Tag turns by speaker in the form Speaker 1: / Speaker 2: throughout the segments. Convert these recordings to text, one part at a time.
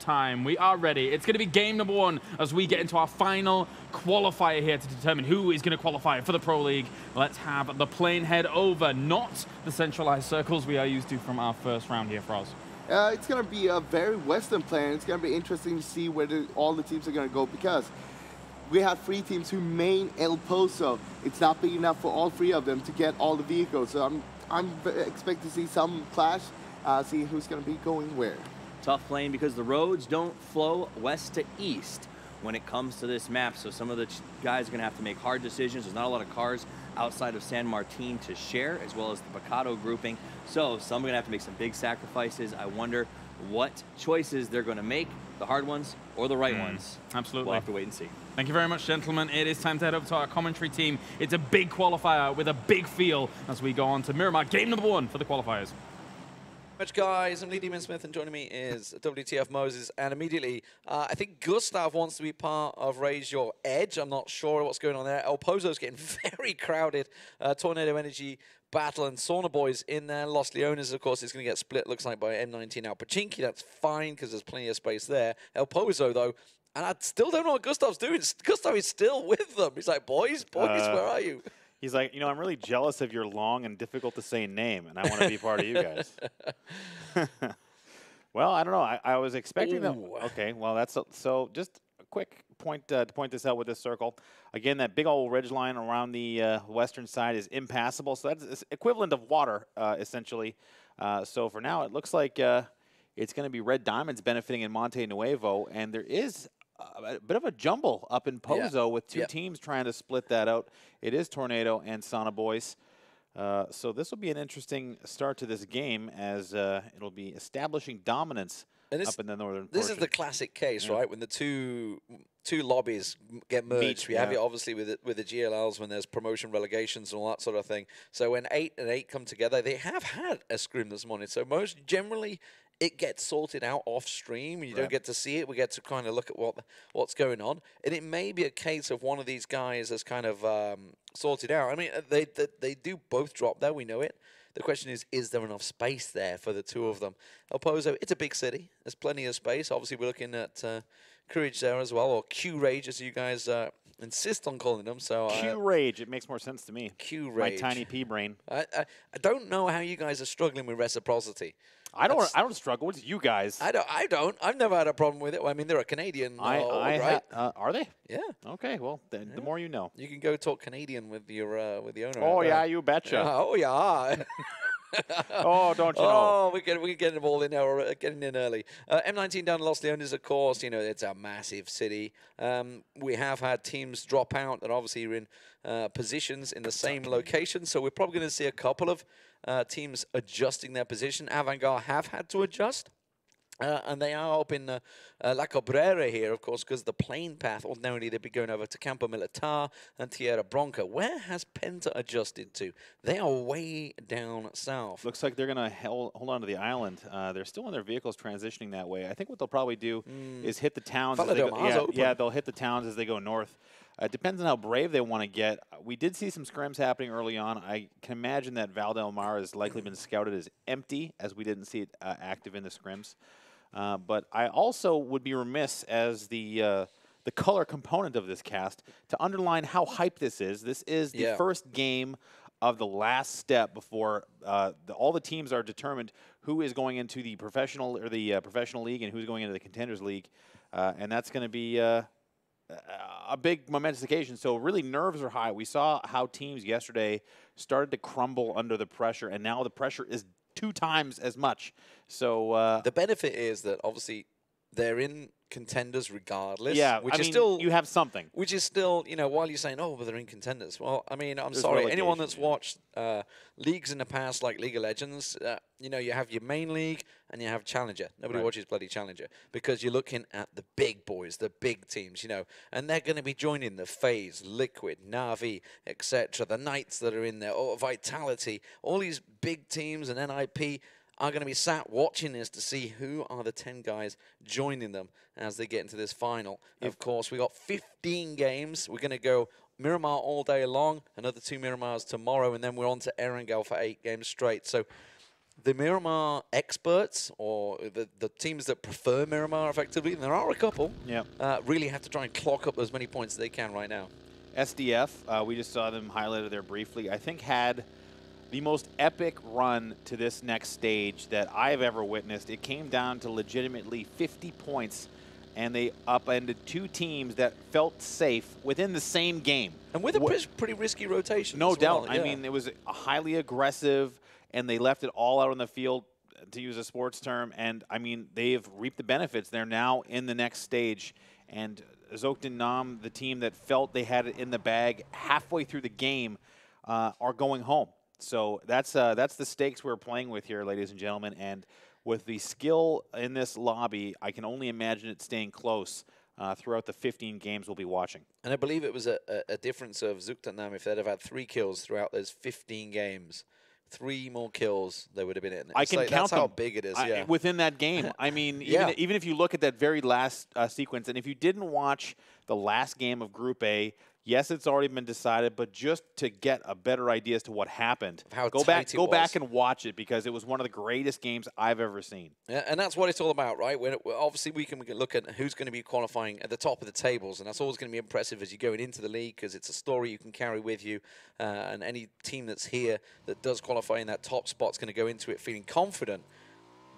Speaker 1: time. We are ready. It's going to be game number 1 as we get into our final qualifier here to determine who is going to qualify for the Pro League. Let's have the plane head over, not the centralized circles we are used to from our first round here, Froz.
Speaker 2: It's going to be a very Western plan. It's going to be interesting to see where all the teams are going to go, because we have 3 teams who main El Pozo. It's not big enough for all 3 of them to get all the vehicles. So I'm expecting to see some clash, see who's going to be going where.
Speaker 3: Tough playing because the roads don't flow west to east when it comes to this map. So some of the guys are going to have to make hard decisions. There's not a lot of cars outside of San Martin to share, as well as the Bacado grouping. So some are going to have to make some big sacrifices. I wonder what choices they're going to make, the hard ones or the right ones.
Speaker 1: Absolutely.
Speaker 3: We'll have to wait and see.
Speaker 1: Thank you very much, gentlemen. It is time to head over to our commentary team. It's a big qualifier with a big feel as we go on to Miramar, game number 1 for the qualifiers.
Speaker 4: Much guys, I'm Lee Demon Smith, and joining me is WTF Moses. And immediately, I think Gustav wants to be part of Raise Your Edge. I'm not sure what's going on there. El Pozo's getting very crowded. Tornado Energy Battle and Sauna Boys in there. Los Leones, of course, is going to get split, looks like, by M19 out Pachinki. That's fine because there's plenty of space there. El Pozo, though, and I still don't know what Gustav's doing. Gustav is still with them. He's like, boys, where are you?
Speaker 5: He's like, I'm really jealous of your long and difficult to say name, and I want to be part of you guys. Well, I don't know. I was expecting that. Okay, well, that's so. Just a quick point to point this out with this circle. Again, that big old ridge line around the western side is impassable, so that's equivalent of water, essentially. So for now, it looks like it's going to be Red Diamonds benefiting in Monte Nuevo, and there is a bit of a jumble up in Pozo with 2 teams trying to split that out. It is Tornado and Sauna Boys. So this will be an interesting start to this game, as it'll be establishing dominance up in the northern portion.
Speaker 4: This is the classic case, right? When the two lobbies get merged. We have it obviously with the GLLs when there's promotion relegations and all that sort of thing. So when 8 and 8 come together, they have had a scrim this morning. So most generally, it gets sorted out off stream. You don't get to see it. We get to kind of look at what's going on, and it may be a case of one of these guys has kind of sorted out. I mean, they do both drop there. We know it. The question is there enough space there for the 2 of them? El Pozo, it's a big city. There's plenty of space. Obviously, we're looking at Courage there as well, or Q-Rage, as you guys insist on calling them. So
Speaker 5: Q-Rage, it makes more sense to me.
Speaker 4: Q-Rage.
Speaker 5: My tiny pea brain.
Speaker 4: I don't know how you guys are struggling with reciprocity.
Speaker 5: I don't struggle. It's you guys.
Speaker 4: I don't. I've never had a problem with it. I mean, they're a Canadian, right?
Speaker 5: Are they?
Speaker 4: Yeah.
Speaker 5: Okay. Well, the more you know.
Speaker 4: You can go talk Canadian with your with the owner.
Speaker 5: Oh yeah, you betcha.
Speaker 4: Oh yeah.
Speaker 5: Oh, don't you know?
Speaker 4: Oh, we're getting them all in now. We're getting in early. M19 down to Los Leones, of course. It's a massive city. We have had teams drop out that obviously are in positions in the same location. So we're probably going to see a couple of teams adjusting their position. Avangard have had to adjust. And they are up in La Cabrera here, of course, because the plane path, ordinarily they'd be going over to Campo Militar and Tierra Bronca. Where has Penta adjusted to? They are way down south.
Speaker 5: Looks like they're going to hold on to the island. They're still in their vehicles transitioning that way. I think what they'll probably do is hit the towns. As they go, they'll hit the towns as they go north. It depends on how brave they want to get. We did see some scrims happening early on. I can imagine that Val Del Mar has likely been scouted as empty, as we didn't see it active in the scrims. But I also would be remiss as the color component of this cast to underline how hype this is. This is the first game of the last step before all the teams are determined who is going into the professional league and who's going into the Contenders League, and that's going to be a big momentous occasion. So really nerves are high. We saw how teams yesterday started to crumble under the pressure, and now the pressure is 2 times as much. So
Speaker 4: the benefit is that obviously they're in Contenders regardless.
Speaker 5: Yeah,
Speaker 4: which is still
Speaker 5: you have something.
Speaker 4: Which is still, while you're saying, oh, but they're in Contenders. Well, I mean, I'm sorry. Anyone that's watched leagues in the past, like League of Legends, you have your main league and you have Challenger. Nobody watches bloody Challenger because you're looking at the big boys, the big teams, and they're going to be joining the FaZe, Liquid, Na'Vi, etc. The Knights that are in there, or Vitality, all these big teams and NIP are going to be sat watching this to see who are the 10 guys joining them as they get into this final. Of course, we got 15 games. We're going to go Miramar all day long, another 2 Miramars tomorrow, and then we're on to Erangel for 8 games straight. So the Miramar experts, or the teams that prefer Miramar effectively, and there are a couple, really have to try and clock up as many points as they can right now.
Speaker 5: SDF, we just saw them highlighted there briefly, I think had the most epic run to this next stage that I've ever witnessed. It came down to legitimately 50 points, and they upended 2 teams that felt safe within the same game.
Speaker 4: And with a pretty risky rotation.
Speaker 5: No doubt.
Speaker 4: Well, yeah.
Speaker 5: I mean, it was a highly aggressive, and they left it all out on the field, to use a sports term. And, I mean, they've reaped the benefits. They're now in the next stage. And Zoktan Nam, the team that felt they had it in the bag halfway through the game, are going home. So that's the stakes we're playing with here, ladies and gentlemen. And with the skill in this lobby, I can only imagine it staying close throughout the 15 games we'll be watching.
Speaker 4: And I believe it was a difference of Zoktan Nam. If they'd have had 3 kills throughout those 15 games, 3 more kills, they would have been in.
Speaker 5: I can count
Speaker 4: that's
Speaker 5: them.
Speaker 4: How big it is. Yeah.
Speaker 5: Within that game. I mean, even if you look at that very last sequence, and if you didn't watch the last game of Group A, yes, it's already been decided, but just to get a better idea as to what happened, go back and watch it, because it was one of the greatest games I've ever seen.
Speaker 4: Yeah, and that's what it's all about, right? Obviously, we can look at who's going to be qualifying at the top of the tables, and that's always going to be impressive as you go into the league, because it's a story you can carry with you, and any team that's here that does qualify in that top spot is going to go into it feeling confident.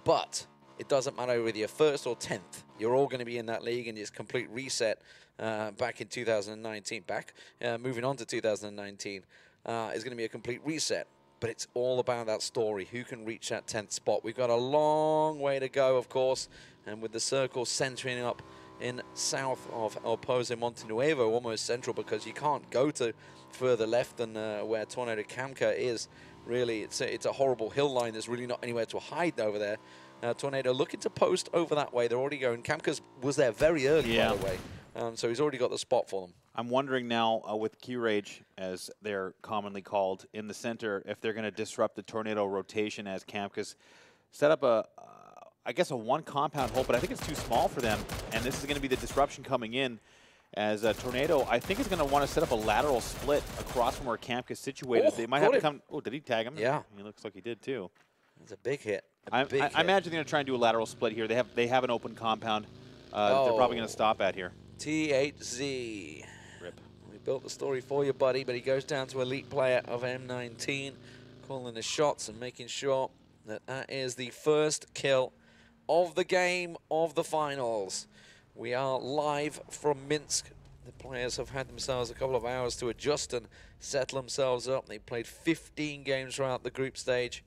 Speaker 4: But it doesn't matter whether you're 1st or 10th. You're all going to be in that league, and it's complete reset. Back in 2019, moving on to 2019, is going to be a complete reset. But it's all about that story. Who can reach that 10th spot? We've got a long way to go, of course, and with the circle centering up in south of El Pozo Montenuevo, almost central, because you can't go to further left than where Tornado Camca is. Really, it's a horrible hill line. There's really not anywhere to hide over there. Tornado looking to post over that way. They're already going. Camca's was there very early, by the way. So he's already got the spot for them. I'm
Speaker 5: wondering now with Q-Rage, as they're commonly called, in the center, if they're going to disrupt the Tornado rotation, as Camca's set up I guess a 1 compound hole, but I think it's too small for them. And this is going to be the disruption coming in, as Tornado, I think, is going to want to set up a lateral split across from where Camca's situated. They might have to come. Oh, did he tag him?
Speaker 4: Yeah.
Speaker 5: He looks like he did, too.
Speaker 4: It's a big hit.
Speaker 5: I imagine they're going to try and do a lateral split here. They have an open compound they're probably going to stop at here.
Speaker 4: THZ.
Speaker 5: Rip.
Speaker 4: We built the story for you, buddy, but he goes down to elite player of M19, calling the shots and making sure that is the first kill of the game of the finals. We are live from Minsk. The players have had themselves a couple of hours to adjust and settle themselves up. They played 15 games throughout the group stage.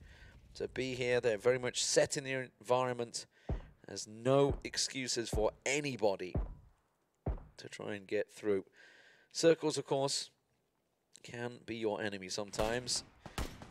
Speaker 4: To be here, they're very much set in the environment. There's no excuses for anybody to try and get through. Circles, of course, can be your enemy sometimes.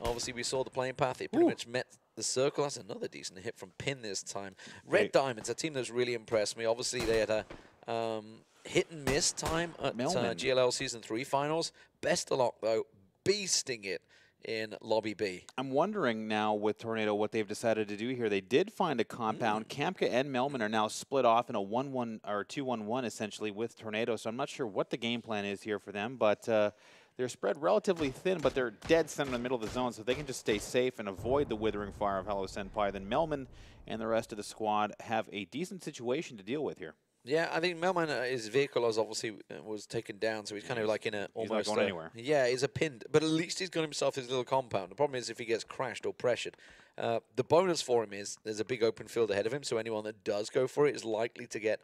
Speaker 4: Obviously, we saw the playing path. It pretty much met the circle. That's another decent hit from Pin this time. Red Diamonds, a team that's really impressed me. Obviously, they had a hit and miss time at GLL Season 3 finals. Best of luck, though, beasting it in Lobby B.
Speaker 5: I'm wondering now with Tornado what they've decided to do here. They did find a compound. Camca and Melman are now split off in a 1-1 or 2-1-1 essentially with Tornado, so I'm not sure what the game plan is here for them, but they're spread relatively thin, but they're dead center in the middle of the zone, so they can just stay safe and avoid the withering fire of Hello Senpai. Then Melman and the rest of the squad have a decent situation to deal with here.
Speaker 4: Yeah, I think Melman, his vehicle was taken down, so he's kind of like in a almost.
Speaker 5: He's not going anywhere.
Speaker 4: Yeah, he's a pinned, but at least he's got himself his little compound. The problem is if he gets crashed or pressured. The bonus for him is there's a big open field ahead of him, so anyone that does go for it is likely to get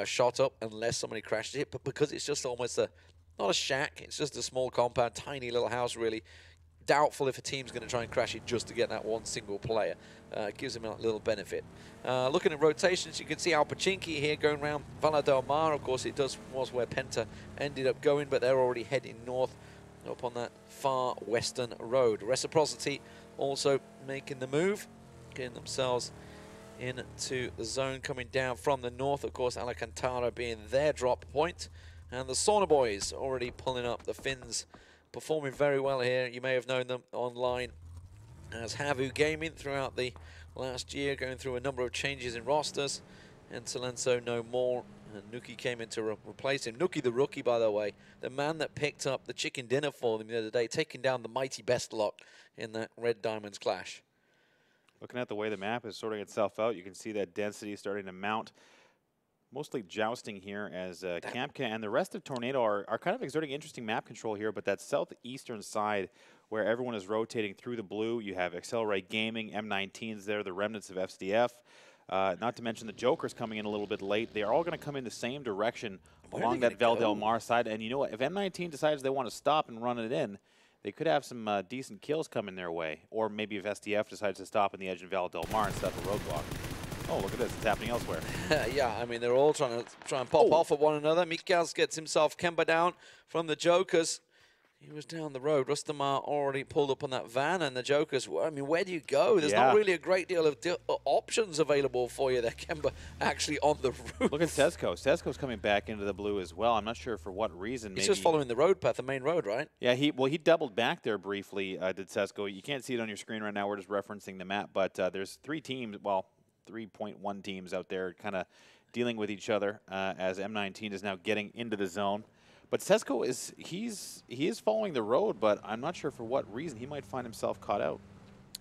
Speaker 4: shot up unless somebody crashes it. But because it's just almost not a shack, it's just a small compound, tiny little house really. Doubtful if a team's going to try and crash it just to get that one single player. Gives him a little benefit. Looking at rotations, you can see Alpachinki here going around Valle del Mar. Of course, it was where Penta ended up going, but they're already heading north up on that far western road. Reciprocity also making the move, getting themselves into the zone coming down from the north. Of course, Alcantara being their drop point. And the Sauna Boys already pulling up. The Finns performing very well here. You may have known them online as Havu Gaming throughout the last year, going through a number of changes in rosters. And Silenzo no more. And Nuki came in to replace him. Nuki the rookie, by the way, the man that picked up the chicken dinner for them the other day, taking down the mighty Best Lock in that Red Diamonds clash.
Speaker 5: Looking at the way the map is sorting itself out, you can see that density starting to mount. Mostly jousting here as Campca and the rest of Tornado are kind of exerting interesting map control here, but that southeastern side where everyone is rotating through the blue, you have Accelerate Gaming, M19's there, the remnants of FCF, not to mention the Jokers coming in a little bit late. They are all going to come in the same direction along that Val Del Mar side, and you know what, if M19 decides they want to stop and run it in, they could have some decent kills coming their way, or maybe if SDF decides to stop in the edge of Val Del Mar instead of a roadblock. Oh, look at this. It's happening elsewhere.
Speaker 4: Yeah, I mean, they're all trying and pop off at one another. Mikaz gets himself Kemba down from the Jokers. He was down the road. Rustamar already pulled up on that van, and the Jokers, I mean, where do you go? There's not really a great deal of options available for you there. Kemba actually on the roof.
Speaker 5: Look at Sesko. Sesko's coming back into the blue as well. I'm not sure for what reason.
Speaker 4: He's just following the road path, the main road, right?
Speaker 5: Yeah, he doubled back there briefly, did Sesko. You can't see it on your screen right now. We're just referencing the map, but there's 3 teams, well, 3.1 teams out there kind of dealing with each other as M19 is now getting into the zone. But Sesko he is following the road, but I'm not sure for what reason. He might find himself caught out.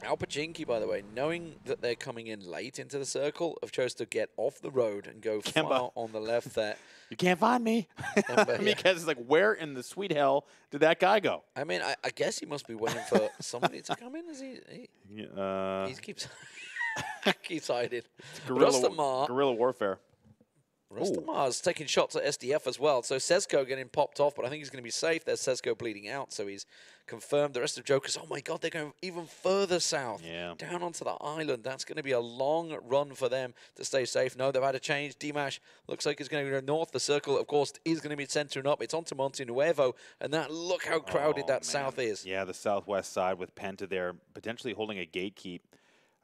Speaker 4: Alpachinki, by the way, knowing that they're coming in late into the circle, have chose to get off the road and go far on the left there.
Speaker 5: You can't find me. Because it's like, where in the sweet hell did that guy go?
Speaker 4: I mean, I guess he must be waiting for somebody to come in. Is he keeps hiding.
Speaker 5: Guerrilla warfare.
Speaker 4: Rustamar's taking shots at SDF as well. So Sesko getting popped off, but I think he's going to be safe. There's Sesko bleeding out, so he's confirmed. The rest of Jokers, oh my God, they're going even further south, down onto the island. That's going to be a long run for them to stay safe. No, they've had a change. Dimash looks like it's going to go north. The circle, of course, is going to be centering up. It's onto Monte Nuevo, and look how crowded that south is.
Speaker 5: Yeah, the southwest side with Penta there, potentially holding a gatekeep.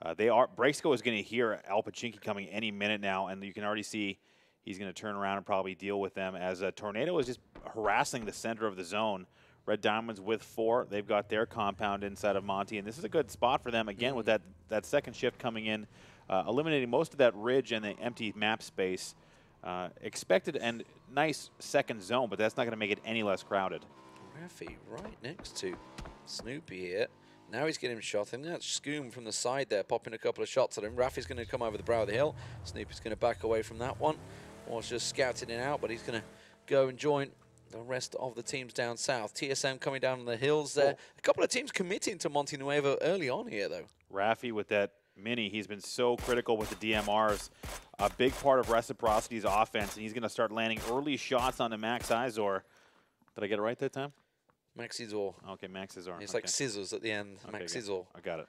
Speaker 5: Brexco is going to hear Alpachinki coming any minute now, and you can already see he's going to turn around and probably deal with them as Tornado is just harassing the center of the zone. Red Diamonds with 4. They've got their compound inside of Monty, and this is a good spot for them, again, with that second shift coming in, eliminating most of that ridge and the empty map space. Expected and nice second zone, but that's not going to make it any less crowded.
Speaker 4: Rafi right next to Snoopy here. Now he's getting shot. I think that's Scoom from the side there, popping a couple of shots at him. Rafi's going to come over the brow of the hill. Snoopy's going to back away from that one. Was just scouting it out, but he's going to go and join the rest of the teams down south. TSM coming down the hills there. A couple of teams committing to Monte Nuevo early on here, though.
Speaker 5: Rafi with that mini, he's been so critical with the DMRs. A big part of Reciprocity's offense, and he's going to start landing early shots on the Max Izor. Did I get it right that time?
Speaker 4: Max Izor.
Speaker 5: Okay, Max Izor.
Speaker 4: It's like scissors at the end. Okay, Max Izor.
Speaker 5: I got it.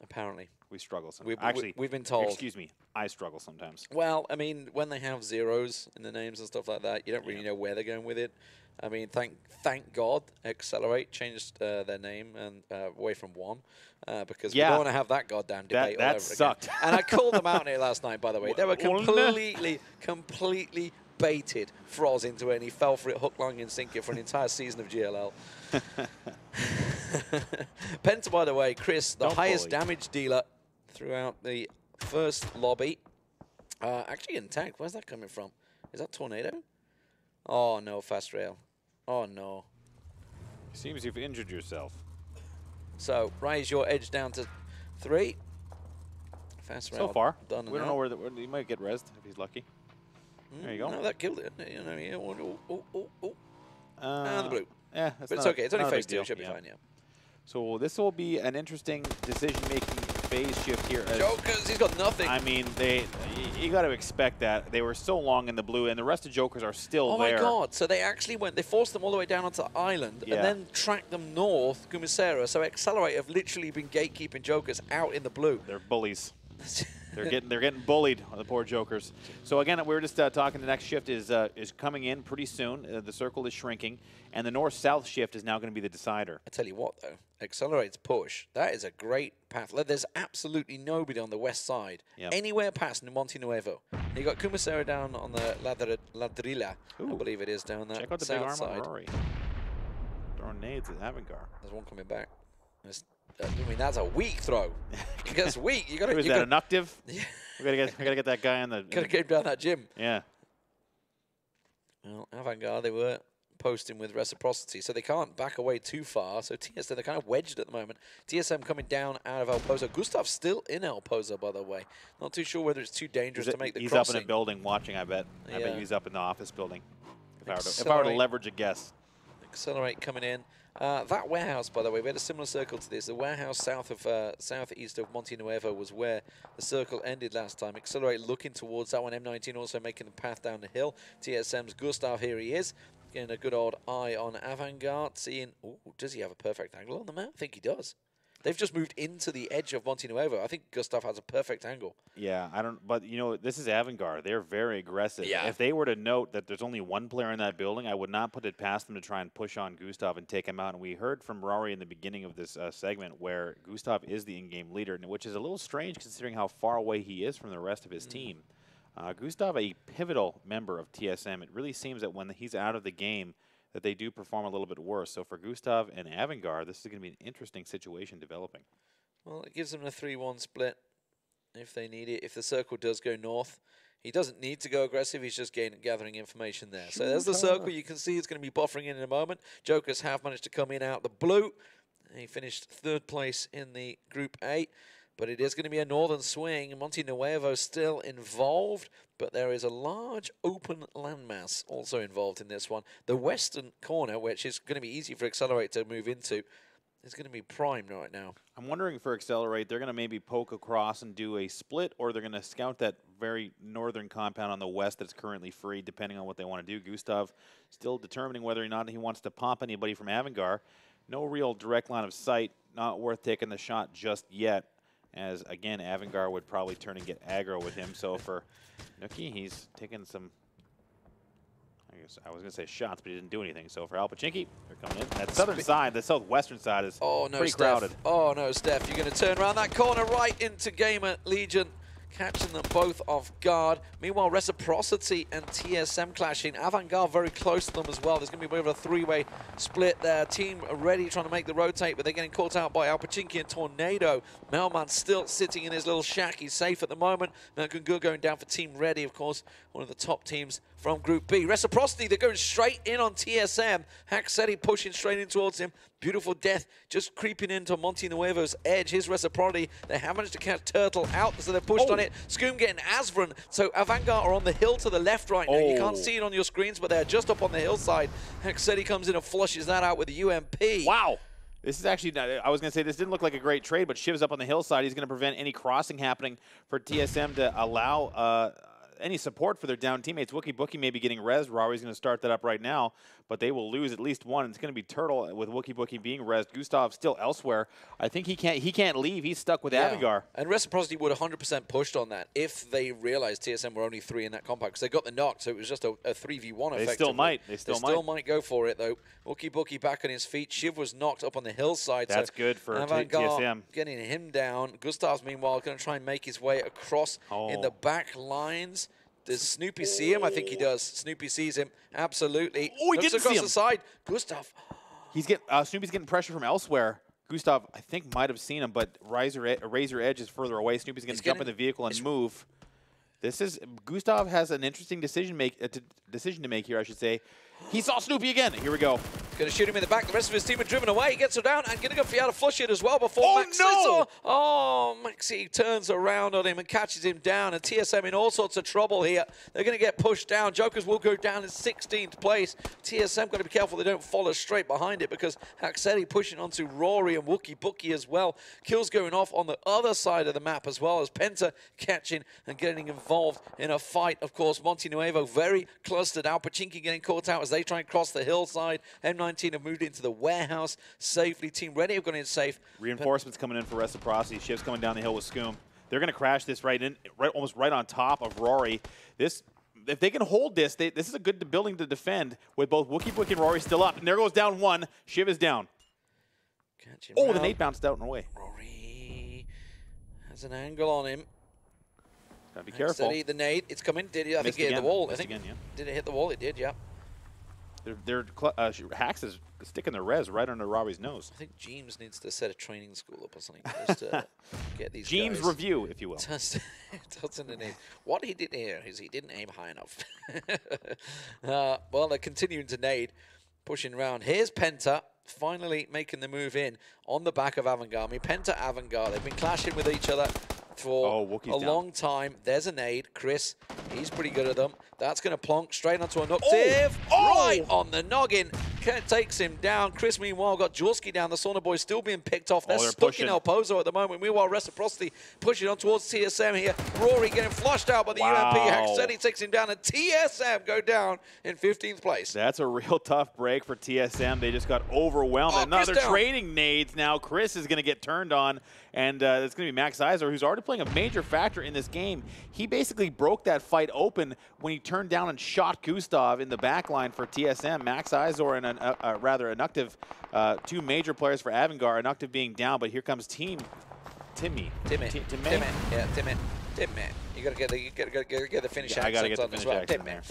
Speaker 4: Apparently.
Speaker 5: We struggle sometimes.
Speaker 4: We've been told.
Speaker 5: Excuse me. I struggle sometimes.
Speaker 4: Well, I mean, when they have zeros in the names and stuff like that, you don't really know where they're going with it. I mean, thank God Accelerate changed their name and away from 1 because we don't want to have that goddamn debate all over
Speaker 5: sucked.
Speaker 4: again. And I called them out here last night, by the way. They were completely baited Froz into it, and he fell for it hook, line, and sinker for an entire season of GLL. Penta, by the way, Chris, the highest damage dealer throughout the first lobby. Actually intact. Where's that coming from? Is that Tornado? Oh, no, Fast Rail. Oh, no.
Speaker 5: Seems you've injured yourself.
Speaker 4: So, raise your edge down to 3. Fast Rail.
Speaker 5: So far.
Speaker 4: Done.
Speaker 5: We don't know where he might get rezzed if he's lucky. There you go.
Speaker 4: No, that killed it. You know, the blue.
Speaker 5: Yeah,
Speaker 4: but it's okay. It's only phase 2. It should be fine, yeah.
Speaker 5: So this will be an interesting decision-making phase shift here.
Speaker 4: Jokers, he's got nothing.
Speaker 5: I mean, you got to expect that. They were so long in the blue, and the rest of Jokers are still there.
Speaker 4: Oh, my God. So they actually they forced them all the way down onto the island and then tracked them north, Gumisera. So Accelerate have literally been gatekeeping Jokers out in the blue.
Speaker 5: They're bullies. They're getting bullied, the poor Jokers. So again, we were just talking. The next shift is coming in pretty soon. The circle is shrinking, and the north-south shift is now going to be the decider.
Speaker 4: I tell you what, though, Accelerate's push. That is a great path. There's absolutely nobody on the west side anywhere past Monte Nuevo. You got Kumasera down on the Ladrilla, I believe it is, down that
Speaker 5: Check out the
Speaker 4: south
Speaker 5: big arm
Speaker 4: side.
Speaker 5: on Rory. Throwing nades at Avangar.
Speaker 4: There's one coming back. I mean, that's a weak throw. That's weak. You got to.
Speaker 5: Was that an octave? Yeah. We gotta get that guy on the.
Speaker 4: Gotta get him down that gym.
Speaker 5: Yeah.
Speaker 4: Well, Avangard, they were posting with Reciprocity, so they can't back away too far. So TSM, they're kind of wedged at the moment. TSM coming down out of El Pozo. Gustav's still in El Pozo, by the way. Not too sure whether it's too dangerous to make the crossing.
Speaker 5: He's up in a building watching, I bet. I bet he's up in the office building. If I were to leverage a guess.
Speaker 4: Accelerate coming in. That warehouse, by the way, we had a similar circle to this. The warehouse southeast of Monte Nuevo was where the circle ended last time. Accelerate looking towards that one. M19 also making the path down the hill. TSM's Gustav, here he is. Getting a good old eye on Avantgarde. Seeing, ooh, does he have a perfect angle on the map? I think he does. They've just moved into the edge of Monte Nuevo. I think Gustav has a perfect angle.
Speaker 5: Yeah, I don't. But you know, this is Avantgarde. They're very aggressive.
Speaker 4: Yeah.
Speaker 5: If they were to note that there's only one player in that building, I would not put it past them to try and push on Gustav and take him out. And we heard from Rory in the beginning of this segment where Gustav is the in-game leader, which is a little strange considering how far away he is from the rest of his team. Gustav, a pivotal member of TSM. It really seems that when he's out of the game, that they do perform a little bit worse. So for Gustav and Avantgarde, this is going to be an interesting situation developing.
Speaker 4: Well, it gives them a 3-1 split if they need it. If the circle does go north, he doesn't need to go aggressive. He's just gathering information there. So there's the circle. You can see it's going to be buffering in a moment. Jokers have managed to come in out the blue. He finished 3rd place in the Group A. But it is going to be a northern swing. Monte Nuevo still involved, but there is a large open landmass also involved in this one. The western corner, which is going to be easy for Accelerate to move into, is going to be primed right now.
Speaker 5: I'm wondering for Accelerate, they're going to maybe poke across and do a split, or they're going to scout that very northern compound on the west that's currently free, depending on what they want to do. Gustav still determining whether or not he wants to pop anybody from Avantgarde. No real direct line of sight, not worth taking the shot just yet. As, again, Avantgarde would probably turn and get aggro with him. So for Nuki, he's taking some, I guess I was going to say shots, but he didn't do anything. So for Alpachinki, they're coming in. That southern side, the southwestern side is pretty crowded.
Speaker 4: Oh, no, Steph, you're going to turn around that corner right into Gamer Legion, catching them both off guard. Meanwhile, Reciprocity and TSM clashing. Avantgarde very close to them as well. There's going to be a bit of a 3-way split there. Team ready, trying to make the rotate, but they're getting caught out by Alpachinki and Tornado. Melman still sitting in his little shack. He's safe at the moment. Melkungur going down for Team Ready, of course, one of the top teams from Group B. Reciprocity, they're going straight in on TSM. Haxetti pushing straight in towards him. Beautiful Death just creeping into Monte Nuevo's edge. His Reciprocity, they have managed to catch Turtle out, so they're pushed on it. Scoom getting Asvran, so Avantgarde are on the hill to the left right now. You can't see it on your screens, but they're just up on the hillside. Haxetti comes in and flushes that out with the UMP.
Speaker 5: Wow. This is actually, I was going to say this didn't look like a great trade, but Shiv's up on the hillside. He's going to prevent any crossing happening for TSM to allow any support for their down teammates. Wookie Bookie may be getting rezzed. Rory's going to start that up right now, but they will lose at least one. It's going to be Turtle with Wookie Bookie being rezzed. Gustav still elsewhere. I think he can't leave. He's stuck with Avantgarde.
Speaker 4: And Reciprocity would 100% pushed on that if they realized TSM were only 3 in that compact, because they got the knock, so it was just a 3v1 effectively.
Speaker 5: They still might. They still
Speaker 4: might go for it, though. Wookie Bookie back on his feet. Shiv was knocked up on the hillside.
Speaker 5: That's so good for TSM.
Speaker 4: Getting him down. Gustav's, meanwhile, going to try and make his way across in the back lines. Does Snoopy see him? I think he does. Snoopy sees him. Absolutely.
Speaker 5: Oh, he didn't see him.
Speaker 4: Across the side. Gustav.
Speaker 5: Snoopy's getting pressure from elsewhere. Gustav, I think, might have seen him, but Razor Edge is further away. Snoopy's going to jump in the vehicle and move. Gustav has an interesting decision to make here, I should say. He saw Snoopy again. Here we go.
Speaker 4: Going to shoot him in the back. The rest of his team are driven away. He gets her down and going to go for the flush it as well before Maxi. Oh, Maxi turns around on him and catches him down. And TSM in all sorts of trouble here. They're going to get pushed down. Jokers will go down in 16th place. TSM got to be careful they don't follow straight behind it, because Haxetti pushing onto Rory and Wookie Bookie as well. Kills going off on the other side of the map as well, as Penta catching and getting involved in a fight. Of course, Monte Nuevo very clustered. Alpachinki getting caught out as they try and cross the hillside. M19 have moved into the warehouse safely. Team Ready have gone in safe.
Speaker 5: Reinforcements coming in for Reciprocity. Shiv's coming down the hill with Scoom. They're going to crash this almost right on top of Rory. If they can hold this, this is a good building to defend with both Wookie Bookie and Rory still up. And there goes down one. Shiv is down. The nade bounced out and away.
Speaker 4: Rory has an angle on him.
Speaker 5: Gotta be careful.
Speaker 4: Steady, the nade. It's coming. Did it? I think it hit the wall. Did it hit the wall? It did, yeah.
Speaker 5: Hacks is sticking the res right under Robbie's nose.
Speaker 4: I think James needs to set a training school up or something just to get these
Speaker 5: James
Speaker 4: guys.
Speaker 5: Review, if you will.
Speaker 4: What he did here is he didn't aim high enough. Well, they're continuing to nade. pushing around. Here's Penta finally making the move in on the back of Avangard. I mean, Penta, Avangard, they've been clashing with each other for a long time. There's a nade. Chris, he's pretty good at them. That's going to plonk straight onto a Noctive. Right on the noggin. Takes him down. Chris, meanwhile, got Jorski down. The Sauna boys still being picked off. They're stuck pushing in El Pozo at the moment. Meanwhile, Reciprocity pushing on towards TSM here. Rory getting flushed out by the UMP. Haxetti takes him down, and TSM go down in 15th place.
Speaker 5: That's a real tough break for TSM. They just got overwhelmed. And now they're trading nades now. Chris is going to get turned on, and it's going to be Max Iser, who's already playing a major factor in this game. He basically broke that fight open when he turned down and shot Gustav in the back line for TSM. Max Iser and rather Anuctive, two major players for Avangard. Anuctive being down, but here comes Timmy.
Speaker 4: Yeah, Timmy. You gotta get the finish.
Speaker 5: Yeah, I gotta get the finish action there.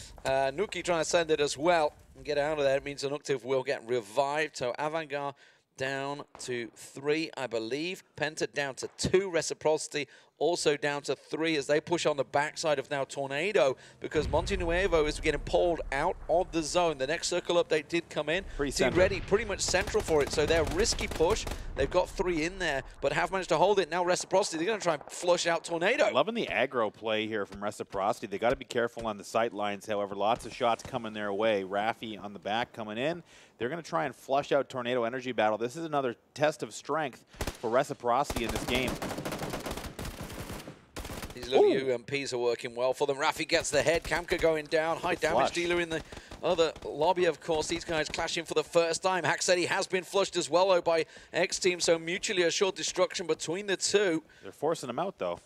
Speaker 4: Nuki trying to send it as well and get out of there. It means Anuctive will get revived. So Avangard down to 3, I believe. Penta down to 2. Reciprocity also down to 3 as they push on the backside of now Tornado, because Monte Nuevo is getting pulled out of the zone. The next circle update did come in. Team Ready pretty much central for it, so they're risky push. They've got 3 in there, but have managed to hold it. Now Reciprocity, they're going to try and flush out Tornado.
Speaker 5: Loving the aggro play here from Reciprocity. They got to be careful on the sight lines, however. Lots of shots coming their way. Rafi on the back coming in. They're going to try and flush out Tornado Energy Battle. This is another test of strength for Reciprocity in this game.
Speaker 4: These little UMPs are working well for them. Rafi gets the head. Kamka going down. High damage dealer in the other lobby, of course. These guys clashing for the first time. Haxetti has been flushed as well, though, by X-Team, so mutually assured destruction between the two.
Speaker 5: They're forcing them out, though.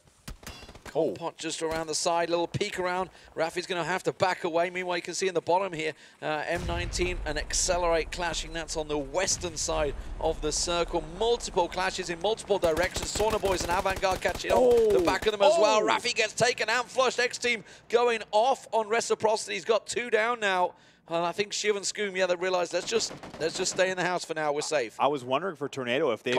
Speaker 4: Pot just around the side, little peek around. Rafi's going to have to back away. Meanwhile, you can see in the bottom here, M19 and Accelerate clashing. That's on the western side of the circle. Multiple clashes in multiple directions. Sauna Boys and Avangard catching on the back of them as well. Rafi gets taken out, flushed. X-Team going off on Reciprocity. He's got 2 down now. And I think Shiv and Scoom, they realized let's just stay in the house for now. We're safe.
Speaker 5: I was wondering for Tornado if they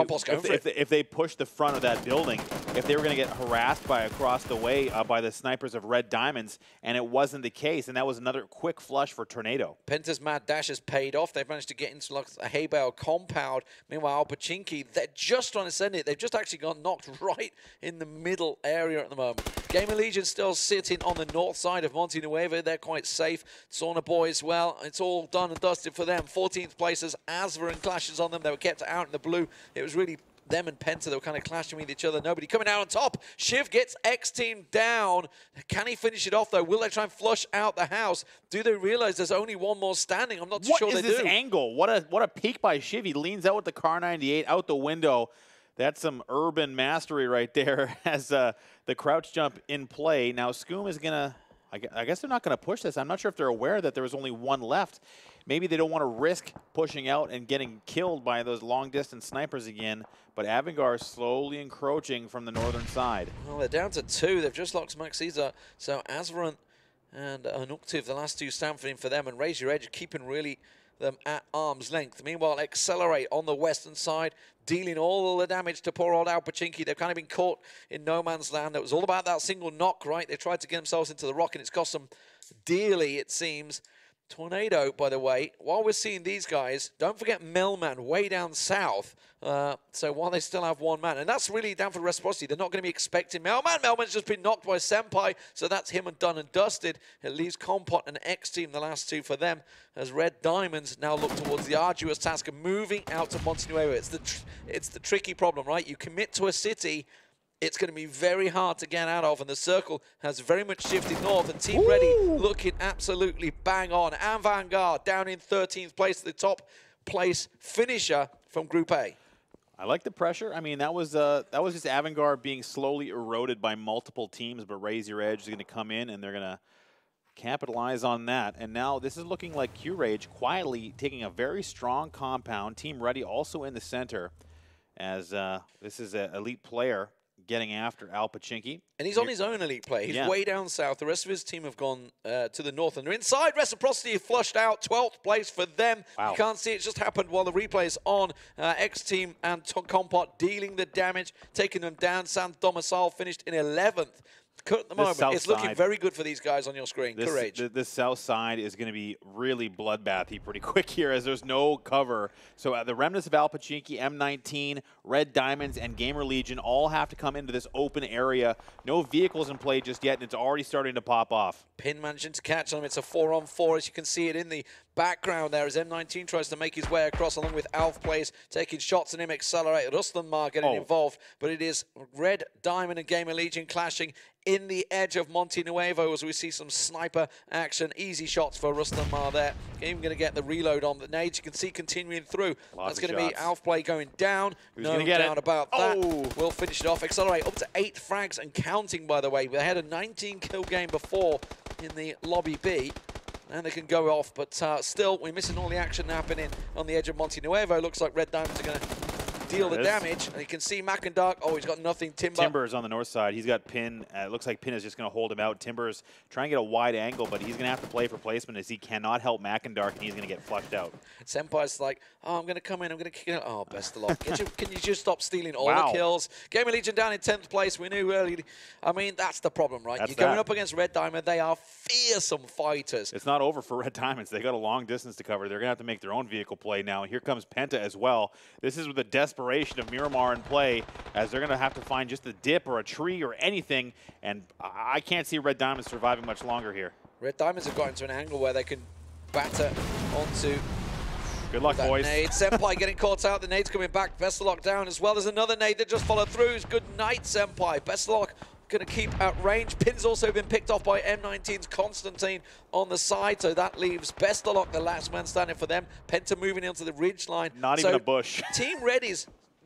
Speaker 5: pushed the front of that building, if they were going to get harassed by across the way by the snipers of Red Diamonds, and it wasn't the case. And that was another quick flush for Tornado.
Speaker 4: Penta's mad dash has paid off. They've managed to get into like a hay bale compound. Meanwhile, Pachinki, they're just trying to send it. They've just actually got knocked right in the middle area at the moment. Game of Legion still sitting on the north side of Monte Nuevo. They're quite safe. Sauna Boys, well, it's all done and dusted for them. 14th places, Asver clashes on them. They were kept out in the blue. It was really them and Penta that were kind of clashing with each other. Nobody coming out on top. Shiv gets X-Team down. Can he finish it off, though? Will they try and flush out the house? Do they realize there's only one more standing? I'm not too sure they do.
Speaker 5: What is this angle? What a peek by Shiv. He leans out with the Car 98 out the window. That's some urban mastery right there as the crouch jump in play. Now, Scoom is going to... I guess they're not going to push this. I'm not sure if they're aware that there was only 1 left. Maybe they don't want to risk pushing out and getting killed by those long-distance snipers again. But Avangard is slowly encroaching from the northern side.
Speaker 4: Well, they're down to 2. They've just locked Max Caesar. So Asveran and Anuctive, the last 2 stand for them. And Raise Your Edge keeping really them at arm's length. Meanwhile, Accelerate on the western side, dealing all the damage to poor old Al Pachinki. They've kind of been caught in no man's land. It was all about that single knock, right? They tried to get themselves into the rock, and it's cost them dearly, it seems. Tornado, by the way, while we're seeing these guys, don't forget Melman way down south. So while they still have 1 man, and that's really down for Reciprocity, they're not going to be expecting Melman. Melman's just been knocked by Senpai, so that's him and done and dusted. It leaves Compot and X-Team, the last 2 for them, as Red Diamonds now look towards the arduous task of moving out to Monte Nuevo. It's the tricky problem, right? You commit to a city, it's going to be very hard to get out of, and the circle has very much shifted north, and Team Ready looking absolutely bang on. Avangard down in 13th place, the top place finisher from Group A.
Speaker 5: I like the pressure. I mean, that was just Avangard being slowly eroded by multiple teams, but Raise Your Edge is going to come in, and they're going to capitalize on that. And now this is looking like Q-Rage quietly taking a very strong compound. Team Ready also in the center, as this is an elite player getting after Al Pachinki.
Speaker 4: And he's on his own elite play. He's way down south. The rest of his team have gone to the north, and they're inside. Reciprocity flushed out. 12th place for them. You can't see it just happened while the replay is on. X-Team and Compot dealing the damage, taking them down. San Domicile finished in 11th. At the moment, it's looking very good for these guys on your screen. Courage.
Speaker 5: This south side is going to be really bloodbathy pretty quick here as there's no cover. So the remnants of Al Pachinki, M19, Red Diamonds, and Gamer Legion all have to come into this open area. No vehicles in play just yet, and it's already starting to pop off.
Speaker 4: Pin managing to catch on him. It's a 4-on-4, as you can see it in the background there as M19 tries to make his way across along with Alf Plays, taking shots at him, Accelerate. Ruslanmar getting involved, but it is Red Diamond and Gamer Legion clashing in the edge of Monte Nuevo as we see some sniper action. Easy shots for Ruslanmar there. Even going to get the reload on the nades. You can see continuing through. That's going to be Alf Play going down. No doubt about that. We'll finish it off. Accelerate up to 8 frags and counting, by the way. They had a 19-kill game before in the Lobby B. And they can go off, but still, we're missing all the action happening on the edge of Monte Nuevo. Looks like Red Diamonds are going to deal the damage. And you can see Mackendark. Oh, he's got nothing.
Speaker 5: Timber is on the north side. He's got Pin. It looks like Pin is just going to hold him out. Timber's trying to get a wide angle, but he's going to have to play for placement as he cannot help Mackendark, and he's going to get flushed out.
Speaker 4: Senpai's like, oh, I'm going to come in. I'm going to kick it. Oh, best of luck. Can you just stop stealing all the kills? Gamer Legion down in 10th place. We knew early. I mean, that's the problem, right? You're going up against Red Diamond. They are fearsome fighters.
Speaker 5: It's not over for Red Diamonds. They got a long distance to cover. They're going to have to make their own vehicle play now. And here comes Penta as well. This is with the desperation of Miramar in play, as they're going to have to find just a dip or a tree or anything, and I can't see Red Diamonds surviving much longer here.
Speaker 4: Red Diamonds have got into an angle where they can batter onto
Speaker 5: Good luck, boys.
Speaker 4: Nade. Senpai getting caught out. The nade's coming back. Bestalok down as well. There's another nade that just followed through. Good night, Senpai. Bestalok going to keep at range. Pin's also been picked off by M19's Constantine on the side, so that leaves Bestalok, the last man standing for them. Penta moving into the ridge line.
Speaker 5: Not even a bush.
Speaker 4: Team Reddy's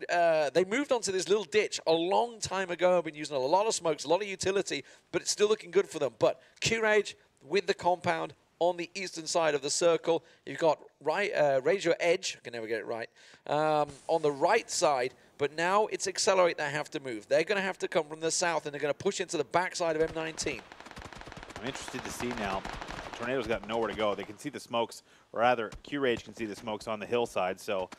Speaker 4: they moved onto this little ditch a long time ago. I've been using a lot of smokes, a lot of utility, but it's still looking good for them. But Courage with the compound on the eastern side of the circle. You've got Raise Your Edge, I can never get it right, on the right side. But now it's Accelerate that have to move. They're going to have to come from the south, and they're going to push into the backside of M19.
Speaker 5: I'm interested to see now. Tornado's got nowhere to go. They can see the smokes, or rather, Q-Rage can see the smokes on the hillside, so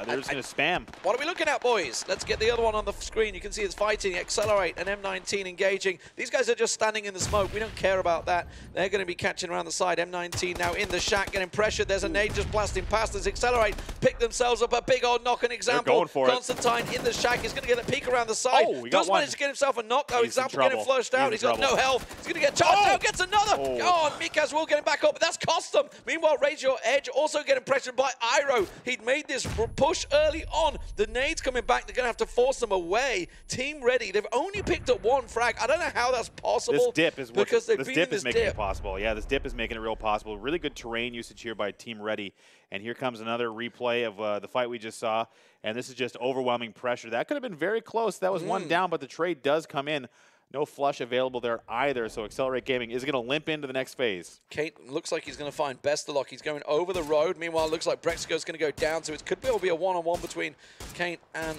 Speaker 5: they're just going to spam.
Speaker 4: What are we looking at, boys? Let's get the other one on the screen. You can see it's fighting, Accelerate, and M19 engaging. These guys are just standing in the smoke. We don't care about that. They're going to be catching around the side. M19 now in the shack, getting pressured. There's a nade just blasting past as Accelerate pick themselves up a big old knock. An example.
Speaker 5: They're going for
Speaker 4: Constantine in the shack. He's going to get a peek around the side.
Speaker 5: Oh,
Speaker 4: does manage to get himself a knock, though. Example getting flushed out. He's got no health. He's going to get charged out. Gets another. Oh, and Mikaz will getting back up, but that's cost them. Meanwhile, Raise Your Edge also getting pressured by Iroh. He'd made this push early on. The nades coming back. They're going to have to force them away. Team Ready. They've only picked up 1 frag. I don't know how that's possible.
Speaker 5: This dip is what,
Speaker 4: because they've been
Speaker 5: making it possible. Yeah, this dip is making it real possible. Really good terrain usage here by Team Ready. And here comes another replay of the fight we just saw. And this is just overwhelming pressure. That could have been very close. That was one down, but the trade does come in. No flush available there either, so Accelerate Gaming is going to limp into the next phase.
Speaker 4: Kate looks like he's going to find Bestalok. He's going over the road. Meanwhile, it looks like Brexico's going to go down, so it could be a one-on-one between Kate and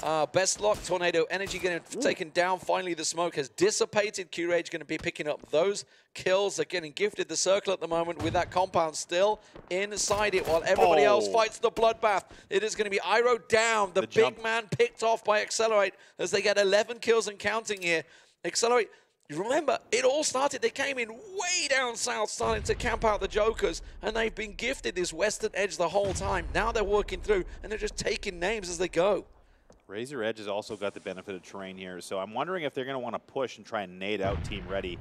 Speaker 4: Bestalok. Tornado Energy getting taken down. Finally, the smoke has dissipated. Q-Rage going to be picking up those kills. They're getting gifted the circle at the moment with that compound still inside it while everybody else fights the bloodbath. It is going to be Iroh down. The big man picked off by Accelerate as they get 11 kills and counting here. Accelerate, you remember, it all started, they came in way down south, starting to camp out the Jokers, and they've been gifted this western edge the whole time. Now they're working through, and they're just taking names as they go.
Speaker 5: Razor Edge has also got the benefit of terrain here, so I'm wondering if they're going to want to push and try and nade out Team Ready.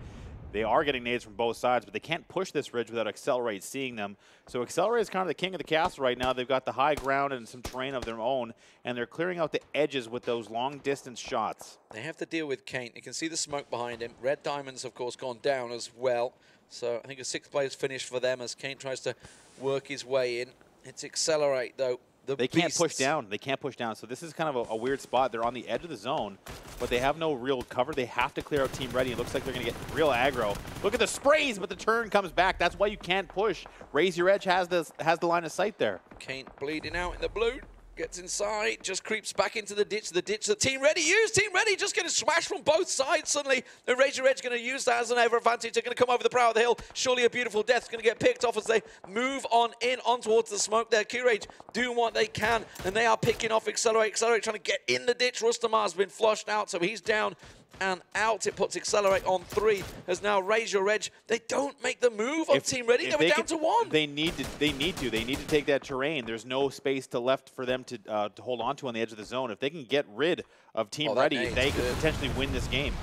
Speaker 5: They are getting nades from both sides, but they can't push this ridge without Accelerate seeing them. So Accelerate is kind of the king of the castle right now. They've got the high ground and some terrain of their own, and they're clearing out the edges with those long-distance shots.
Speaker 4: They have to deal with Kane. You can see the smoke behind him. Red Diamonds, of course, gone down as well. So I think a 6th place finish for them as Kane tries to work his way in. It's Accelerate, though.
Speaker 5: They can't push down. They can't push down. So this is kind of a weird spot. They're on the edge of the zone, but they have no real cover. They have to clear out Team Ready. It looks like they're going to get real aggro. Look at the sprays, but the turn comes back. That's why you can't push. Raise Your Edge has the line of sight there.
Speaker 4: Kane bleeding out in the blue. Gets inside, just creeps back into the ditch that Team Ready used. Team Ready just getting smashed from both sides suddenly. The Razor Edge going to use that as an over advantage. They're going to come over the brow of the hill. Surely a beautiful death is going to get picked off as they move on towards the smoke there. Q-Rage doing what they can, and they are picking off Accelerate. Accelerate trying to get in the ditch. Rustamar has been flushed out, so he's down and out. It puts Accelerate on 3. As now Raise Your Edge, they don't make the move on Team Ready. They were down to 1.
Speaker 5: They need to take that terrain. There's no space left for them to hold on to on the edge of the zone. If they can get rid of Team Ready, they could potentially win this game.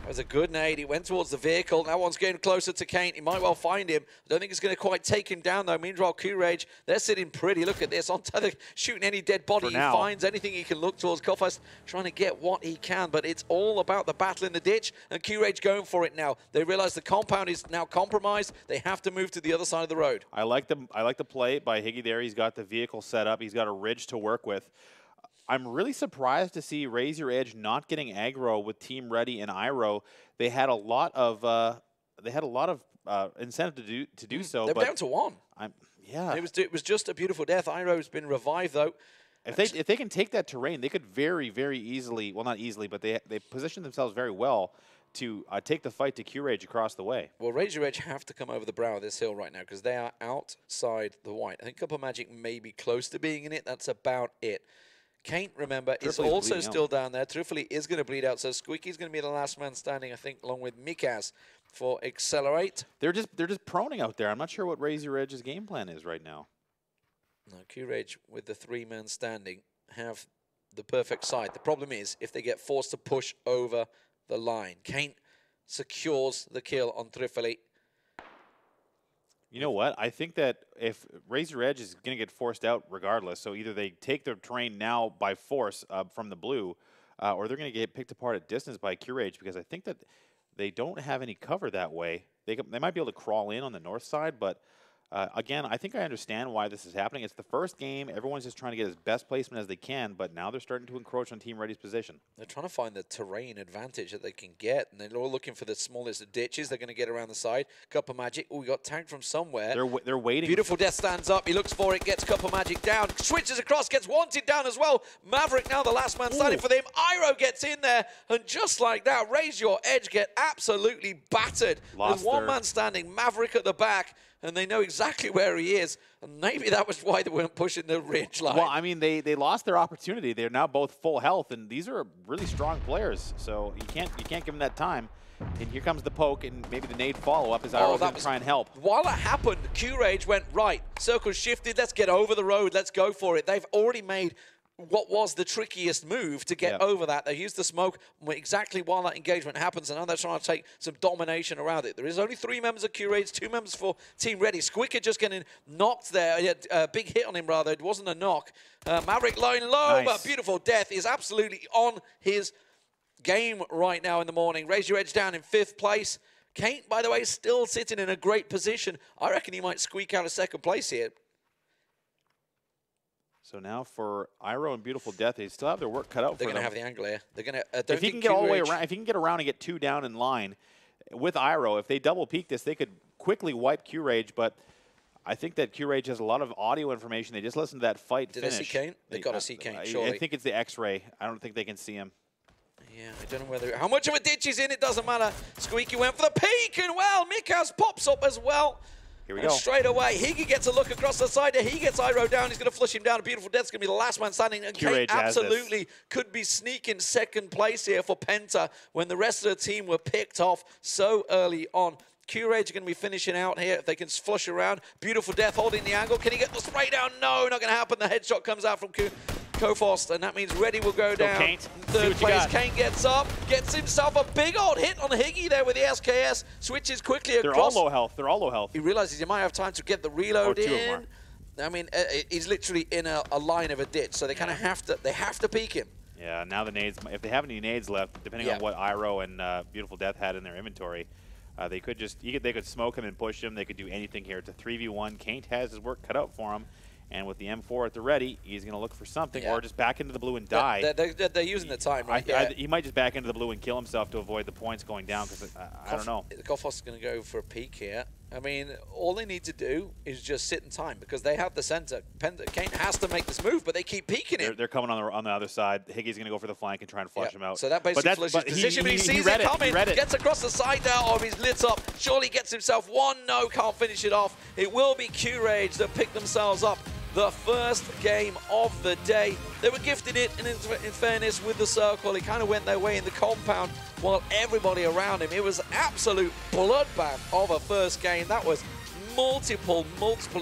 Speaker 4: That was a good nade. He went towards the vehicle. That one's getting closer to Kane. He might well find him. I don't think it's going to quite take him down, though. Meanwhile, Q-Rage, they're sitting pretty. Look at this. On tether, shooting any dead body. He finds anything he can look towards. Koffers trying to get what he can, but it's all about the battle in the ditch, and Q-Rage going for it now. They realize the compound is now compromised. They have to move to the other side of the road.
Speaker 5: I like the play by Higgy there. He's got the vehicle set up. He's got a ridge to work with. I'm really surprised to see Raise Your Edge not getting aggro with Team Ready and Iro. They had a lot of incentive to do so.
Speaker 4: They're down to 1.
Speaker 5: Yeah.
Speaker 4: It was just a beautiful death. Iro's been revived though.
Speaker 5: If they can take that terrain, they could very, very easily, well, not easily, but they position themselves very well to take the fight to Q-Rage across the way.
Speaker 4: Well, Raise Your Edge have to come over the brow of this hill right now because they are outside the white. I think Cup of Magic may be close to being in it. That's about it. Kane, remember, is also still down there. Truthfully is going to bleed out, so Squeaky's going to be the last man standing, I think, along with Mikaz for Accelerate.
Speaker 5: They're just proning out there. I'm not sure what Raise Your Edge's game plan is right now.
Speaker 4: No, Q-Rage with the 3-man standing have the perfect side. The problem is if they get forced to push over the line. Kane secures the kill on Trifoli.
Speaker 5: You know what? I think that if Raise Your Edge is going to get forced out regardless, so either they take their terrain now by force from the blue, or they're going to get picked apart at distance by Q-Rage, because I think that they don't have any cover that way. They might be able to crawl in on the north side, but again, I think I understand why this is happening. It's the first game. Everyone's just trying to get as best placement as they can, but now they're starting to encroach on Team Ready's position.
Speaker 4: They're trying to find the terrain advantage that they can get, and they're all looking for the smallest of ditches. They're going to get around the side. Cup of Magic. Oh, we got tagged from somewhere.
Speaker 5: They're waiting.
Speaker 4: Beautiful Death stands up. He looks for it, gets Cup of Magic down, switches across, gets Wanted down as well. Maverick now the last man standing for them. Iro gets in there, and just like that, Raise Your Edge get absolutely battered. There's one man standing, Maverick at the back, and they know exactly where he is. And maybe that was why they weren't pushing the ridge line.
Speaker 5: Well, I mean, they lost their opportunity. They're now both full health, and these are really strong players. So you can't give them that time. And here comes the poke, and maybe the nade follow-up as Iro's going to try and help.
Speaker 4: While that happened, Q-Rage went, right, circle shifted, let's get over the road, let's go for it. They've already made what was the trickiest move to get over that. They used the smoke exactly while that engagement happens, and now they're trying to take some domination around it. There is only 3 members of Q-Rage, 2 members for Team Ready. Squicker just getting knocked there. He had a big hit on him, rather. It wasn't a knock. Maverick lying low, but Beautiful Death is absolutely on his game right now in the morning. Raise Your Edge down in 5th place. Kane, by the way, is still sitting in a great position. I reckon he might squeak out a 2nd place here.
Speaker 5: So now for Iro and Beautiful Death, they still have their work cut out for them.
Speaker 4: They're going to have the angle here. They're going to.
Speaker 5: If he can get all the way around, if he can get around and get 2 down in line with Iro, if they double peak this, they could quickly wipe Q-Rage. But I think that Q-Rage has a lot of audio information. They just listened to that fight finish.
Speaker 4: Did they see Kane? They got to see Kane, surely.
Speaker 5: I think it's the X-ray. I don't think they can see him.
Speaker 4: Yeah, I don't know whether how much of a ditch he's in. It doesn't matter. Squeaky went for the peak, and well, Mikaz pops up as well.
Speaker 5: Here we
Speaker 4: go.
Speaker 5: Straight
Speaker 4: away, Higgy gets a look across the side. He gets Iro down. He's going to flush him down. A Beautiful Death's going to be the last man standing. And Kane absolutely could be sneaking 2nd place here for Penta when the rest of the team were picked off so early on. Q-Rage are going to be finishing out here if they can flush around. Beautiful Death holding the angle. Can he get the spray down? No, not going to happen. The headshot comes out from Kofost, and that means Ready will go down. 3rd place, Kane gets up, gets himself a big old hit on Higgy there with the SKS, switches quickly across.
Speaker 5: They're all low health. They're all low health.
Speaker 4: He realizes he might have time to get the reload in. I mean, he's literally in a line of a ditch, so they kind of have to peek him.
Speaker 5: Yeah, now the nades, if they have any nades left, depending on what Iro and Beautiful Death had in their inventory, they could just, they could smoke him and push him. They could do anything here. It's a 3v1. Kane has his work cut out for him. And with the M4 at the ready, he's going to look for something or just back into the blue and die.
Speaker 4: They're using the time, right?
Speaker 5: He might just back into the blue and kill himself to avoid the points going down, because I don't know.
Speaker 4: Koffos is going to go for a peek here. I mean, all they need to do is just sit in time, because they have the center. Kane has to make this move, but they keep peeking him.
Speaker 5: They're coming on the other side. Higgy's going to go for the flank and try and flush him out.
Speaker 4: So that basically flushes position, but he sees it coming. Gets across the side now, or he's lit up. Surely gets himself one. No, can't finish it off. It will be Q-Rage that pick themselves up the first game of the day. They were gifted it, and in fairness, with the circle, it kind of went their way in the compound, while everybody around him, it was absolute bloodbath of a first game. That was multiple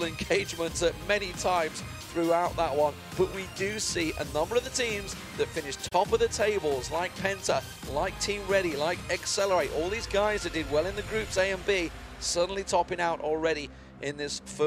Speaker 4: engagements at many times throughout that one. But we do see a number of the teams that finished top of the tables, like Penta, like Team Ready, like Accelerate, all these guys that did well in the groups A and B, suddenly topping out already in this first